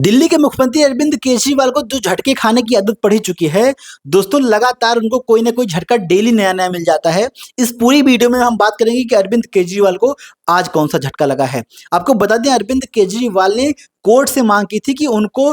दिल्ली के मुख्यमंत्री अरविंद केजरीवाल को जो झटके खाने की आदत पड़ ही चुकी है, दोस्तों लगातार उनको कोई ना कोई झटका डेली नया-नया मिल जाता है। इस पूरी वीडियो में हम बात करेंगे कि अरविंद केजरीवाल को आज कौन-सा झटका लगा है। आपको बता दें अरविंद केजरीवाल ने कोर्ट से माँग की थी कि उनको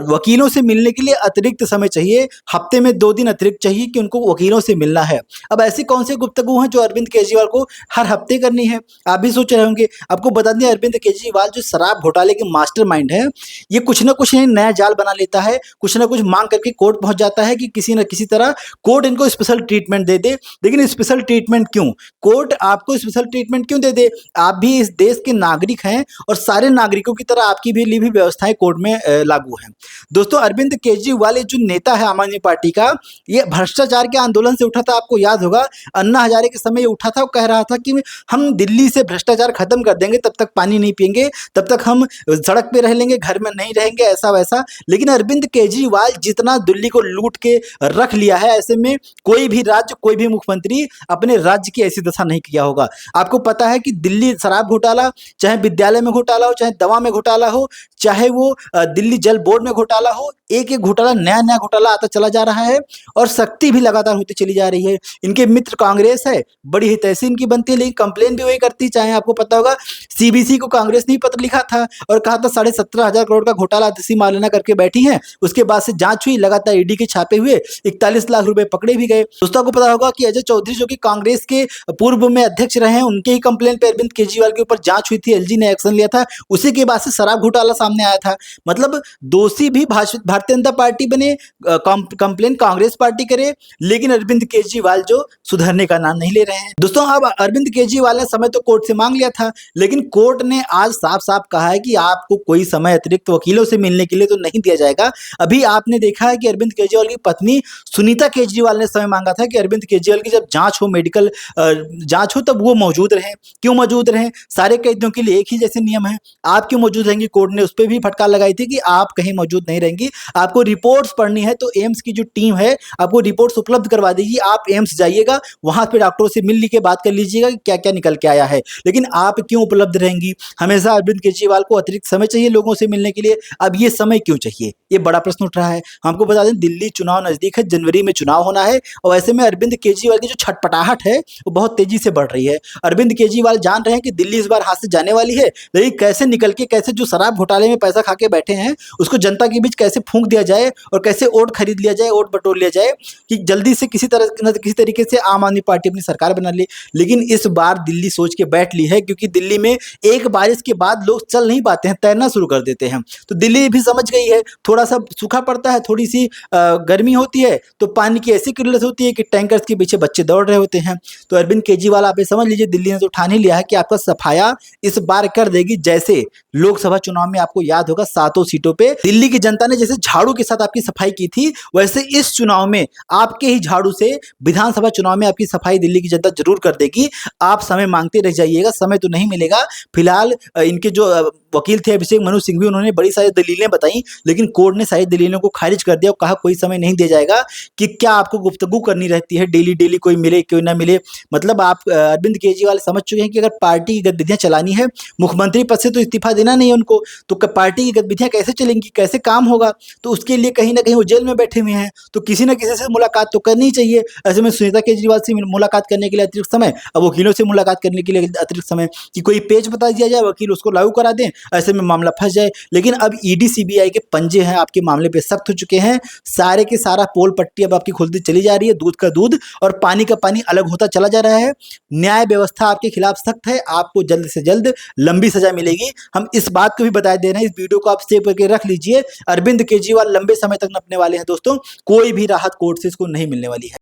वकीलों से मिलने के लिए अतिरिक्त समय चाहिए, हफ्ते में 2 दिन अतिरिक्त चाहिए कि उनको वकीलों से मिलना है। अब ऐसी कौन सी गुफ्तगू हैं जो अरविंद केजरीवाल को हर हफ्ते करनी है? आप भी सोच रहे होंगे। आपको बता दें अरविंद केजरीवाल जो शराब घोटाले के मास्टरमाइंड हैं, ये कुछ न कुछ नया जाल बना लेता है, कुछ न कुछ माँग करके कोर्ट पहुँच जाता है कि किसी न किसी तरह कोर्ट इनको स्पेशल ट्रीटमेंट दे दे। लेकिन स्पेशल ट्रीटमेंट क्यों? कोर्ट आपको स्पेशल ट्रीटमेंट क्यों दे दे? आप भी इस देश के नागरिक हैं और सारे नागरिकों की तरह आपकी भी लिए भी व्यवस्थाएँ कोर्ट में लागू हैं। दोस्तों अरविंद केजरीवाल ये जो नेता है आम आदमी पार्टी का, ये भ्रष्टाचार के आंदोलन से उठा था, आपको याद होगा अन्ना हजारे के समय ये उठा था और कह रहा था कि हम दिल्ली से भ्रष्टाचार खत्म कर देंगे, तब तक पानी नहीं पिएँगे, तब तक हम सड़क पे रह लेंगे, घर में नहीं रहेंगे, ऐसा-वैसा। लेकिन अरविंद केजरीवाल जितना दिल्ली को लूट के रख लिया है, ऐसे में कोई भी राज्य, कोई भी मुख्यमंत्री अपने राज्य की ऐसी दशा नहीं किया होगा। आपको पता है कि दिल्ली शराब घोटाला, चाहे विद्यालय में घोटाला हो, चाहे दवा में घोटाला हो, चाहे वो दिल्ली जल बोर्ड में घोटाला हो, एक-एक घोटाला, नया-नया घोटाला आता चला जा रहा है और सख्ती भी लगातार होती चली जा रही है। इनके मित्र कांग्रेस है, बड़ी हितैषी इनकी बनती है, लेकिन कंप्लेन भी वही करती है। चाहे आपको पता होगा सीबीसी को कांग्रेस ने ही पत्र लिखा था और कहा था 17,500 करोड़ का घोटाला आतिशी मार्लेना करके बैठी हैं। उसके बाद से जांच हुई, लगातार ईडी के छापे हुए, 41 लाख रुपए पकड़े भी गए। दोस्तों आपको पता होगा कि अजय चौधरी जो कि कांग्रेस के पूर्व में अध्यक्ष रहे हैं, उनके ही कंप्लेन पे अरविंद केजरीवाल के ऊपर जांच हुई थी, एलजी ने एक्शन लिया था। उसी के बाद से शराब घोटाला सामने आया था। मतलब दोषी भी भारतीय जनता पार्टी बने, कंप्लेन कांग्रेस पार्टी करे, लेकिन अरविंद केजरीवाल जो सुधरने का नाम नहीं ले रहे हैं। दोस्तों अब अरविंद केजरीवाल ने समय तो कोर्ट से मांग लिया था, लेकिन कोर्ट ने आज साफ-साफ कहा है कि आपको कोई समय अतिरिक्त वकीलों से मिलने के लिए तो नहीं दिया जाएगा। अभी आपने देखा है कि अरविंद केजरीवाल की पत्नी सुनीता केजरीवाल ने समय मांगा था कि अरविंद केजरीवाल की जब जांच हो, मेडिकल जांच हो, तब वो मौजूद रहें। क्यों मौजूद रहें? सारे कैदियों के लिए एक ही जैसे नियम है। आप क्यों मौजूद रहेंगी? कोर्ट ने उस पे भी फटकार लगाई थी कि आप कहीं मौजूद नहीं रहेंगी। आपको रिपोर्ट्स पढ़नी है तो एम्स की जो टीम है आपको रिपोर्ट्स उपलब्ध करवा देगी। आप एम्स जाइएगा, वहां पे डॉक्टरों से मिल के बात कर लीजिएगा कि क्या-क्या निकल के आया है। लेकिन आप क्यों उपलब्ध रहेंगी? हमेशा अरविंद केजरीवाल को अतिरिक्त समय चाहिए लोगों से मिलने के लिए। अब ये समय क्यों चाहिए? ये बड़ा प्रश्न उठ रहा है। हमको बता दें दिल्ली चुनाव नजदीक है, जनवरी में चुनाव होना है और ऐसे में अरविंद केजरीवाल की जो छटपटाहट है वो बहुत तेजी से बढ़ रही है। अरविंद केजरीवाल जान रहे हैं कि दिल्ली इस बार हाथ से जाने वाली है, लेकिन कैसे निकल के, कैसे जो शराब घोटाले में पैसा खा के बैठे हैं उसको जनता के बीच कैसे फूंक दिया जाए और कैसे वोट खरीद लिया जाए, वोट बटोर लिया जाए कि जल्दी से किसी तरह न किसी तरीके से आम आदमी पार्टी अपनी सरकार बना ले। लेकिन इस बार दिल्ली सोच के बैठ ली है, क्योंकि दिल्ली में एक बारिश के बाद लोग चल नहीं पाते हैं, तैरना शुरू कर देते हैं। तो दिल्ली भी समझ गई है, थोड़ा सा सूखा पड़ता है, थोड़ी सी गर्मी होती है तो पानी की ऐसी किल्लत होती है कि टैंकर्स के पीछे बच्चे दौड़ रहे होते हैं। तो अरविंद केजरीवाल आप ये समझ लीजिए, दिल्ली ने तो ठान ही लिया है कि आपका सफाया इस बार कर देगी। जैसे लोकसभा चुनाव में आपको याद होगा 7 सीटों पे दिल्ली की जनता ने जैसे झाड़ू के साथ आपकी सफाई की थी, वैसे इस चुनाव में आपके ही झाड़ू से विधानसभा चुनाव में आपकी सफाई दिल्ली की जनता जरूर कर देगी। आप समय मांगते रह जाइएगा, समय तो नहीं मिलेगा। फिलहाल इनके जो वकील थे अभिषेक मनु सिंघवी, उन्होंने बड़ी सारी दलीलें बताई, लेकिन कोर्ट ने सारी दलीलों को खारिज कर दिया और कहा कोई समय नहीं दिया जाएगा। कि क्या आपको गुफ्तगू करनी रहती है डेली कोई मिले कोई ना मिले? मतलब आप अरविंद केजरीवाल समझ चुके हैं कि अगर पार्टी की गतिविधियां चलानी है, मुख्यमंत्री पद से तो इस्तीफा देना नहीं है उनको, तो पार्टी की गतिविधियां कैसे चलेंगी, कैसे काम होगा? तो उसके लिए कहीं ना कहीं वो जेल में बैठे हुए हैं, तो किसी न किसी से मुलाकात तो करनी चाहिए। ऐसे में सुनीता केजरीवाल से मुलाकात करने के लिए अतिरिक्त समय, अब वकीलों से मुलाकात करने के लिए अतिरिक्त समय, कि कोई पेज बता दिया जाए, वकील उसको लागू करा दें, ऐसे में मामला फंस जाए। लेकिन अब ईडी सीबीआई के पंजे हैं आपके मामले पे सख्त हो चुके हैं। सारे के सारा पोल पट्टी अब आपकी खुलती चली जा रही है, दूध का दूध और पानी का पानी अलग होता चला जा रहा है। न्याय व्यवस्था आपके खिलाफ सख्त है, आपको जल्द से जल्द लंबी सजा मिलेगी। हम इस बात को भी बता दे रहे हैं, इस वीडियो को आप सेव करके रख लीजिए। अरविंद केजरीवाल लंबे समय तक नपने वाले हैं दोस्तों, कोई भी राहत कोर्ट से इसको नहीं मिलने वाली है।